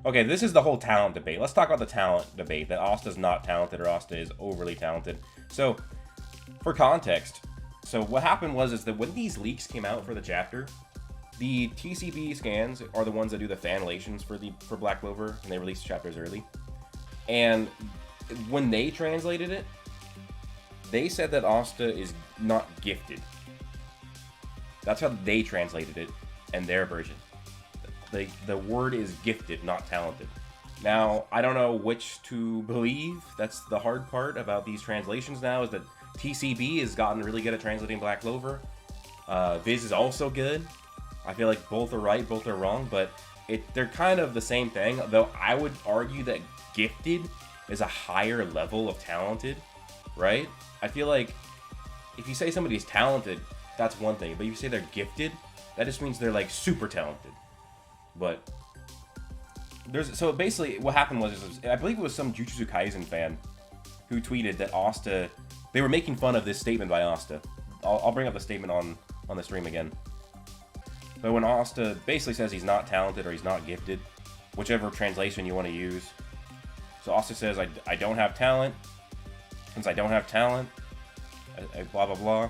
Okay, this is the whole talent debate. Let's talk about the talent debate, that Asta's not talented or Asta is overly talented. So, for context, so what happened is that when these leaks came out for the chapter, the TCB scans are the ones that do the fanlations for Black Clover, and they release chapters early. And when they translated it, they said that Asta is not gifted. That's how they translated it in their version. The word is gifted, not talented. Now, I don't know which to believe. That's the hard part about these translations now, is that TCB has gotten really good at translating Black Clover. Viz is also good. I feel like both are right, both are wrong, but they're kind of the same thing, though I would argue that gifted is a higher level of talented, right? I feel like if you say somebody's talented, that's one thing, but if you say they're gifted, that just means they're like super talented. But so basically what happened was, I believe it was some Jujutsu Kaisen fan who tweeted that Asta, they were making fun of this statement by Asta. I'll bring up the statement on the stream again. But when Asta basically says he's not talented or he's not gifted, whichever translation you want to use. So Asta says, I don't have talent. Since I don't have talent, blah blah blah.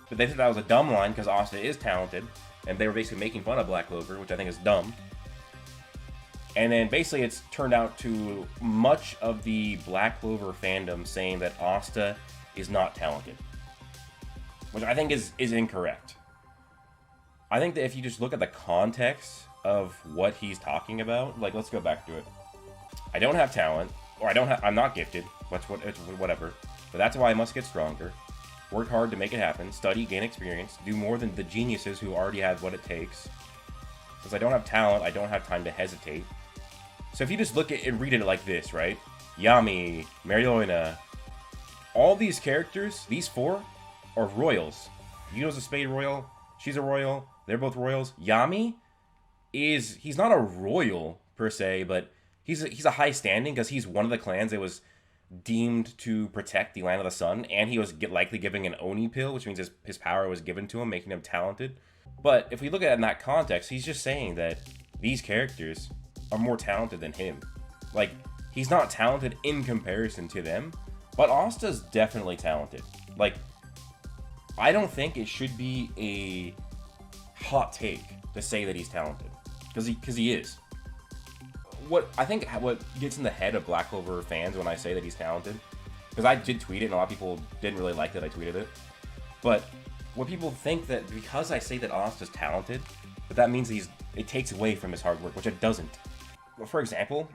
But they said that was a dumb line because Asta is talented, and they were basically making fun of Black Clover, which I think is dumb. And then basically it's turned out to much of the Black Clover fandom saying that Asta is not talented, which I think is incorrect. I think that if you just look at the context of what he's talking about, like, let's go back to it. I don't have talent, or I'm not gifted, whatever, but that's why I must get stronger. Work hard to make it happen, study, gain experience, do more than the geniuses who already have what it takes. Since I don't have talent, I don't have time to hesitate. So if you just look at and read it like this, right? Yami, Mariona, all these characters, these four, are royals. Yuno's a spade royal, she's a royal, they're both royals. Yami he's not a royal per se, but he's a high standing because he's one of the clans that was deemed to protect the land of the sun, and he was likely giving an Oni pill, which means his power was given to him, making him talented. But if we look at it in that context, he's just saying that these characters are more talented than him. Like, he's not talented in comparison to them, but Asta's definitely talented. Like, I don't think it should be a hot take to say that he's talented, because he is. What gets in the head of Black Clover fans when I say that he's talented, because I did tweet it and a lot of people didn't really like that I tweeted it, but what people think that because I say that Asta's talented, that means it takes away from his hard work, which it doesn't. For example,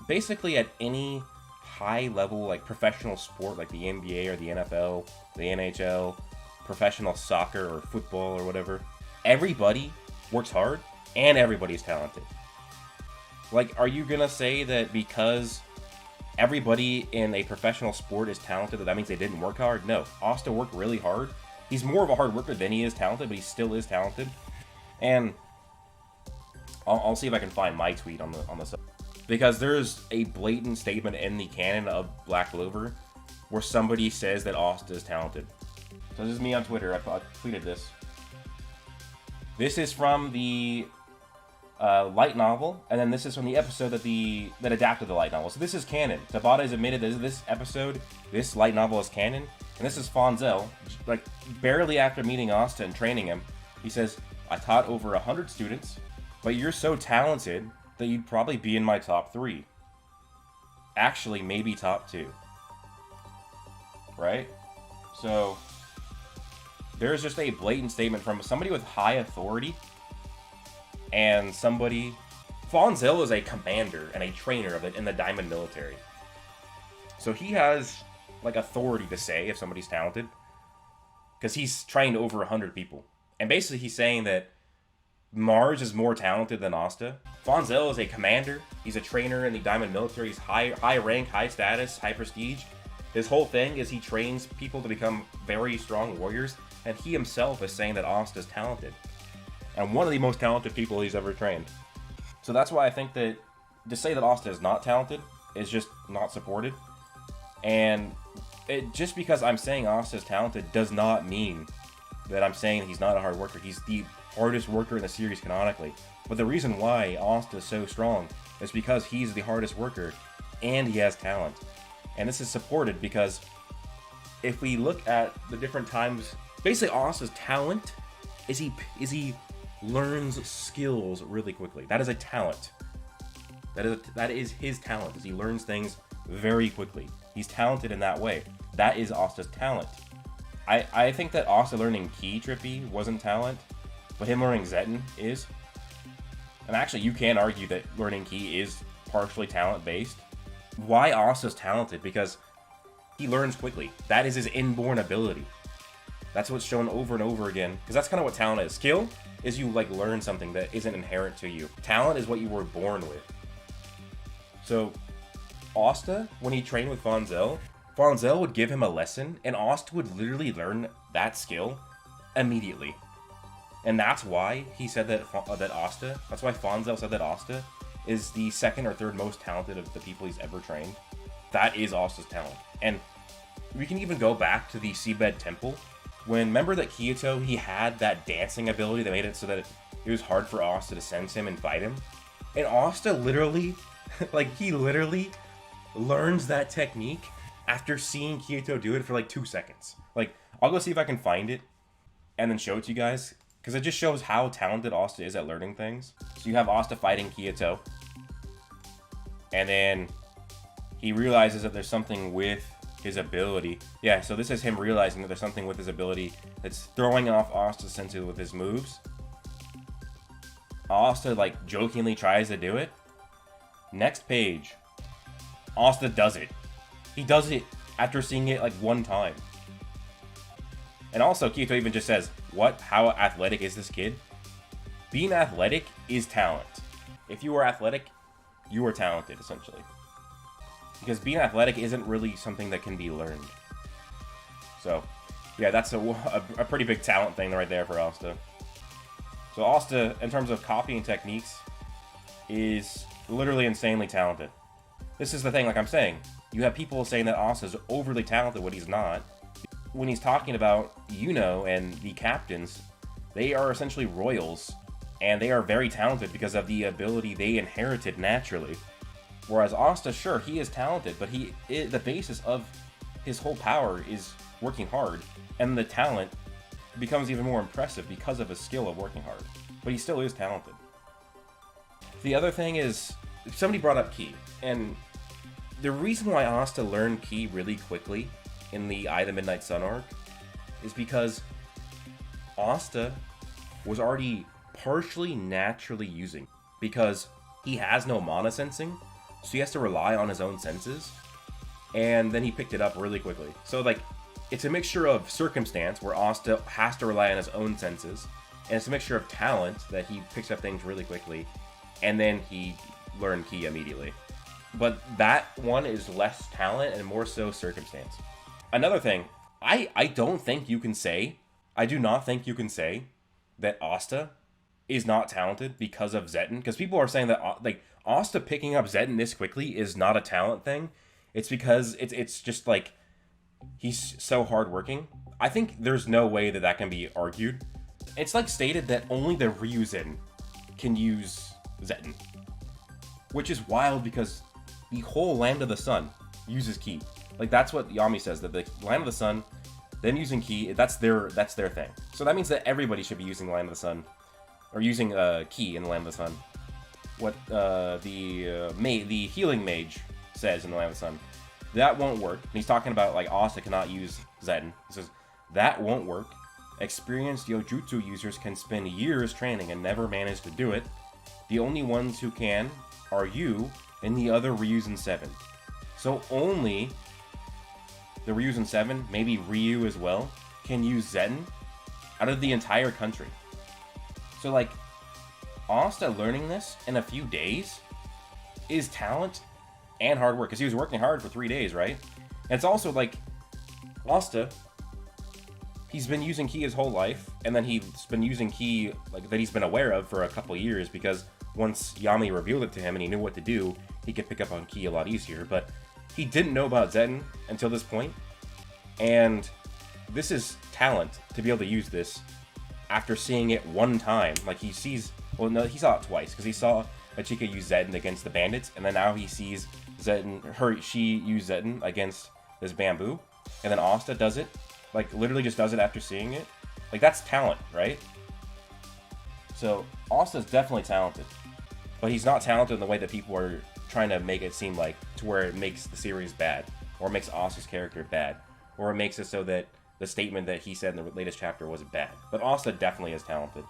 basically at any high level, like professional sport, like the NBA or the NFL, the NHL, professional soccer or football or whatever, everybody works hard and everybody's talented. Like, are you gonna say that because everybody in a professional sport is talented, that means they didn't work hard? No. Asta worked really hard. He's more of a hard worker than he is talented, but he still is talented. And I'll see if I can find my tweet on the site, because there's a blatant statement in the canon of Black Clover where somebody says that Asta is talented. So this is me on Twitter. I tweeted this. This is from the light novel, and then this is from the episode that adapted the light novel. So this is canon. Tabata has admitted that this episode, this light novel is canon, and this is Fonzel, like barely after meeting Asta and training him. He says, "I taught over 100 students, but you're so talented that you'd probably be in my top 3. Actually, maybe top 2." Right? So there's just a blatant statement from somebody with high authority. And somebody, Fonzel is a commander and a trainer in the Diamond military. So he has like authority to say if somebody's talented, because he's trained over 100 people. And basically he's saying that Mars is more talented than Asta. Fonzel is a commander. He's a trainer in the Diamond military. He's high rank, high status, high prestige. His whole thing is he trains people to become very strong warriors. And he himself is saying that Asta is talented, and one of the most talented people he's ever trained. So that's why I think that to say that Asta is not talented is just not supported. And just because I'm saying Asta is talented does not mean that I'm saying he's not a hard worker. He's the hardest worker in the series canonically. But the reason why Asta is so strong It's because he's the hardest worker and he has talent. And this is supported because if we look at the different times, basically Asta's talent is he learns skills really quickly. That is a talent. That is his talent, is he learns things very quickly. He's talented in that way. That is Asta's talent. I think that Asta learning Ki Trippy wasn't talent, but him learning Zetten is. And actually, you can argue that learning Ki is partially talent-based. Why Asta's talented? Because he learns quickly. That is his inborn ability. That's what's shown over and over again. Because that's kind of what talent is. Skill is you like learn something that isn't inherent to you. Talent is what you were born with. So, Asta, when he trained with Fonzel would give him a lesson, and Asta would literally learn that skill immediately. And that's why he said that Asta, that's why Fonzel said that Asta is the second or third most talented of the people he's ever trained. That is Asta's talent. And we can even go back to the Seabed Temple. Remember that Kyoto, he had that dancing ability that made it so that it was hard for Asta to sense him and fight him. And Asta literally, he literally learns that technique after seeing Kyoto do it for 2 seconds. I'll go see if I can find it and then show it to you guys, because it just shows how talented Asta is at learning things. So you have Asta fighting Kyoto, and then he realizes that there's something with his ability. Yeah, so this is him realizing that there's something with his ability that's throwing off Asta's senses with his moves. Asta, jokingly tries to do it. Next page. Asta does it. He does it after seeing it one time. And also, Kyoto even just says, what? How athletic is this kid? Being athletic is talent. If you are athletic, you are talented, essentially. Because being athletic isn't really something that can be learned. So, yeah, that's a pretty big talent thing right there for Asta. So Asta, in terms of copying techniques, is literally insanely talented. This is the thing, I'm saying. You have people saying that Asta's overly talented when he's not. When he's talking about Yuno and the captains, they are essentially royals, and they are very talented because of the ability they inherited naturally. Whereas Asta, sure, he is talented, but the basis of his whole power is working hard, and the talent becomes even more impressive because of his skill of working hard. But he still is talented. The other thing is, somebody brought up Ki, and the reason why Asta learned Ki really quickly in the Eye of the Midnight Sun arc is because Asta was already partially naturally using, because he has no mana sensing, so he has to rely on his own senses, and then he picked it up really quickly. So it's a mixture of circumstance where Asta has to rely on his own senses, and it's a mixture of talent that he picks up things really quickly, and then he learned Ki immediately. But that one is less talent and more so circumstance. Another thing, I don't think you can say, I do not think you can say that Asta is not talented because of Zetten. Because people are saying that Asta picking up Zetten this quickly is not a talent thing. It's because it's just he's so hardworking. I think there's no way that can be argued. It's stated that only the Ryuzen can use Zetten. Which is wild because the whole Land of the Sun uses Ki. That's what Yami says, that the Land of the Sun, them using Ki, that's their thing. So that means that everybody should be using Land of the Sun, or using Ki in the Land of the Sun. What the healing mage says in the Land of the Sun, that won't work. And he's talking about Asta cannot use Zetten. He says that won't work. Experienced Yojutsu users can spend years training and never manage to do it. The only ones who can are you and the other Ryuzen 7. So only the Ryuzen 7, maybe Ryu as well, can use Zetten out of the entire country. So Asta learning this in a few days is talent and hard work, because he was working hard for 3 days, right? And it's also Asta, he's been using Ki his whole life, and then he's been using Ki that he's been aware of for a couple years, because once Yami revealed it to him and he knew what to do, he could pick up on Ki a lot easier. But he didn't know about Zetten until this point, and this is talent to be able to use this after seeing it one time. He saw it twice, because he saw that she could use Zetten against the bandits, and then now he sees she use Zetten against this bamboo, and then Asta does it, like literally just does it after seeing it. Like, that's talent, right? So Asta's definitely talented, but he's not talented in the way that people are trying to make it seem like, to where it makes the series bad, or makes Asta's character bad, or it makes it so that the statement that he said in the latest chapter was bad. But Asta definitely is talented.